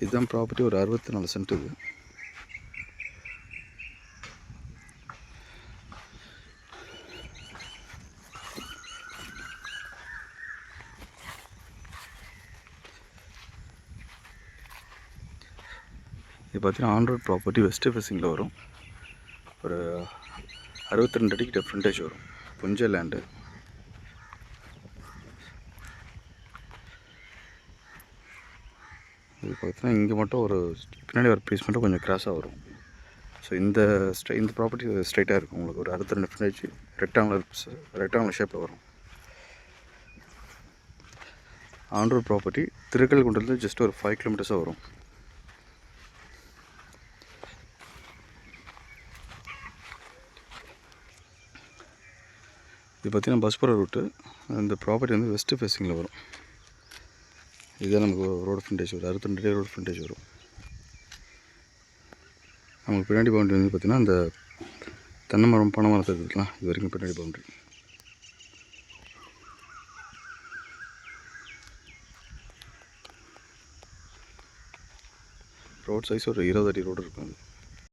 இதுதான் ப்ராப்பர்ட்டி. ஒரு 64 சென்ட் இது. இது பார்த்தீங்கன்னா ஆன் ரோட் ப்ராப்பர்ட்டி, வெஸ்ட் ஃபேஸிங்கில் வரும். ஒரு 62 அடிக்கிட்ட ஃப்ரண்டேஜ் வரும். புஞ்ச லேண்டு. இது பார்த்தீங்கன்னா இங்கே மட்டும் ஒரு பின்னாடி ஒரு பீஸ் மட்டும் கொஞ்சம் கிராஸாக வரும். ஸோ இந்த ப்ராப்பர்ட்டி ஸ்ட்ரைட்டாக இருக்கும். உங்களுக்கு ஒரு 62 ஃப்ரண்டேஜ் ரெக்டாங்குலர் ஷேப்பில் வரும். On road property. திருக்கல்குன்றிலிருந்து ஜஸ்ட் ஒரு 5 கிலோமீட்டர்ஸாக வரும். இது பார்த்திங்கன்னா பஸ் போகிற ரூட்டு. இந்த ப்ராப்பர்ட்டி வந்து வெஸ்ட் ஃபேஸிங்கில் வரும். இதுதான் நமக்கு ரோடு ஃப்ரண்டேஜ் வரும். 62 அடி ரோடு ஃப்ரண்டேஜ் வரும். நமக்கு பின்னாடி பவுண்ட்ரி வந்து பார்த்திங்கன்னா இந்த தென்னை மரம், பனை மரத்தை இருக்கலாம். இது வரைக்கும் பின்னாடி பவுண்ட்ரி. ரோட் சைஸ் ஒரு 20 அடி ரோடு இருக்கும்.